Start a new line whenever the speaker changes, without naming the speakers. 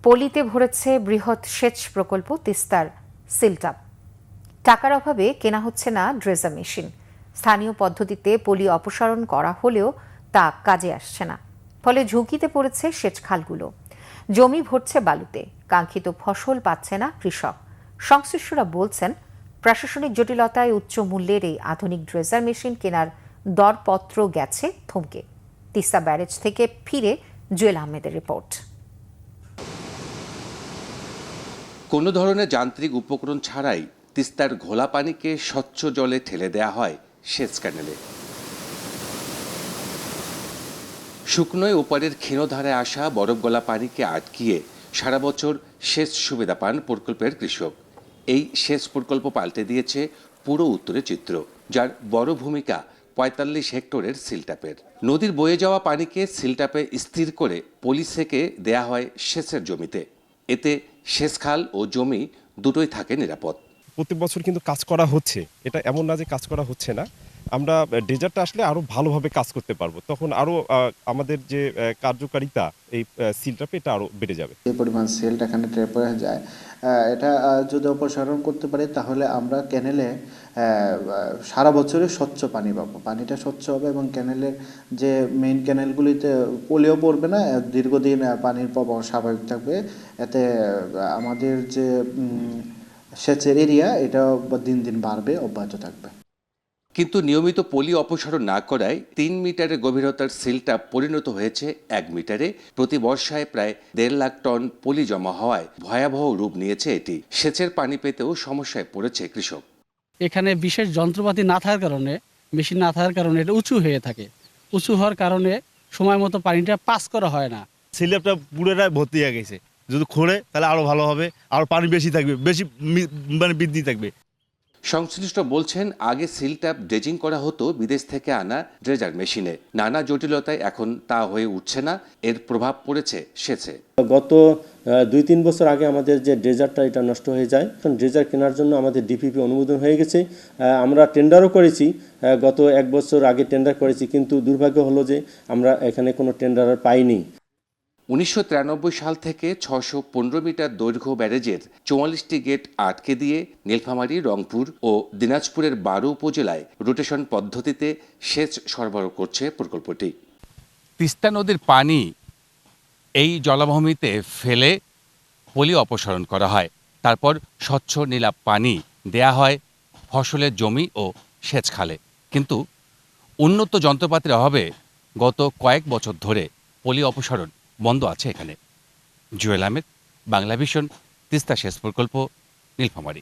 পলিতে ভরেছে বৃহৎ সেচ প্রকল্প তিস্তার সিলটাপ। টাকার অভাবে কেনা হচ্ছে না ড্রেজার মেশিন। স্থানীয় পদ্ধতিতে পলি অপসারণ করা হলেও তা কাজে আসছে না। ফলে ঝুঁকিতে পড়েছে সেচ খালগুলো। জমি ভরছে বালুতে, কাঙ্ক্ষিত ফসল পাচ্ছে না কৃষক। সংশ্লিষ্টরা বলছেন, প্রশাসনিক জটিলতায় উচ্চ মূল্যের এই আধুনিক ড্রেজার মেশিন কেনার দরপত্র গেছে থমকে। তিস্তা ব্যারেজ থেকে ফিরে জুয়েল আহমেদের রিপোর্ট।
কোনো ধরনের যান্ত্রিক উপকরণ ছাড়াই তিস্তার ঘোলা পানিকে স্বচ্ছ জলে ঠেলে দেয়া হয় সেচ ক্যানেলে। শুকনোয় ওপারের ক্ষীণধারায় আসা বরফ গলা পানিকে আটকিয়ে সারা বছর সেচ সুবিধা পান প্রকল্পের কৃষক। এই সেচ প্রকল্প পাল্টে দিয়েছে পুরো উত্তরের চিত্র, যার বড় ভূমিকা ৪৫ হেক্টরের সিলটাপের। নদীর বয়ে যাওয়া পানিকে সিলটাপে স্থির করে পলি সেকে দেয়া হয় সেচের জমিতে। এতে সেচ খাল ও জমি দুটোই থাকে নিরাপদ।
প্রতি বছর কিন্তু কাজ করা হচ্ছে, এটা এমন না যে কাজ করা হচ্ছে না। আমরা ডেজার্টটা আসলে আরো ভালোভাবে কাজ করতে পারবো, তখন আরো আমাদের যে কার্যকারিতা এই সিলটাপে এটা আরো বেড়ে যাবে।
যে পরিমাণ সেলটা এখানে ট্র্যাপ হয়ে যায়, এটা যদি অপসারণ করতে পারি তাহলে আমরা ক্যানেলে সারা বছরে স্বচ্ছ পানি পাবো। পানিটা স্বচ্ছ হবে এবং ক্যানেলের যে মেইন ক্যানেলগুলিতে পলিও পড়বে না, দীর্ঘদিন পানির প্রবাহ স্বাভাবিক থাকবে। এতে আমাদের যে সেচের এরিয়া এটা দিন দিন বাড়বে, অব্যাহত থাকবে।
কিন্তু নিয়মিত পলি অপসারণ না করায় ৩ মিটারের গভীরতার সিলটাপ পরিণত হয়েছে ১ মিটারে। প্রতি বর্ষায় প্রায় ১.৫ লাখ টন পলি জমা হওয়ায় ভয়াবহ রূপ নিয়েছে এটি। সেচের পানি পেতেও সমস্যায় পড়েছে কৃষক।
এখানে বিশেষ যন্ত্রপাতি না থাকার কারণে, মেশিন না থাকার কারণে এটা উঁচু হয়ে থাকে। উঁচু হওয়ার কারণে সময় মতো পানিটা পাস করা হয় না।
সিলটাপটা পুরোটাই ভর্তি হয়ে গেছে। যদি খোঁড়ে তাহলে আরো ভালো হবে, আরো পানি বেশি থাকবে, বেশি মানে বৃদ্ধি থাকবে।
সংশ্লিষ্ট বলছেন, আগে সিলটাপ ড্রেজিং করা হতো বিদেশ থেকে আনা ড্রেজার মেশিনে। নানা জটিলতায় এখন তা হয়ে উঠছে না। এর প্রভাব পড়েছে সেচে।
গত ২-৩ বছর আগে আমাদের যে ড্রেজারটা এটা নষ্ট হয়ে যায়। এখন ড্রেজার কেনার জন্য আমাদের ডিপিপি অনুমোদন হয়ে গেছে। আমরা টেন্ডারও করেছি, গত ১ বছর আগে টেন্ডার করেছি, কিন্তু দুর্ভাগ্য হলো যে আমরা এখানে কোনো টেন্ডার পাইনি।
১৯৯৩ সাল থেকে ৬১৫ মিটার দৈর্ঘ্য ব্যারেজের ৪৪টি গেট আটকে দিয়ে নীলফামারী, রংপুর ও দিনাজপুরের ১২ উপজেলায় রোটেশন পদ্ধতিতে সেচ সরবরাহ করছে প্রকল্পটি।
তিস্তা নদীর পানি এই জলাভূমিতে ফেলে পলি অপসারণ করা হয়। তারপর স্বচ্ছ নীলাভ পানি দেয়া হয় ফসলের জমি ও সেচ খালে। কিন্তু উন্নত যন্ত্রপাতির অভাবে গত কয়েক বছর ধরে পলি অপসারণ বন্ধ আছে এখানে। জুয়েল আহমেদ, বাংলা ভিশন, তিস্তা সেচ প্রকল্প, নীলফামারী।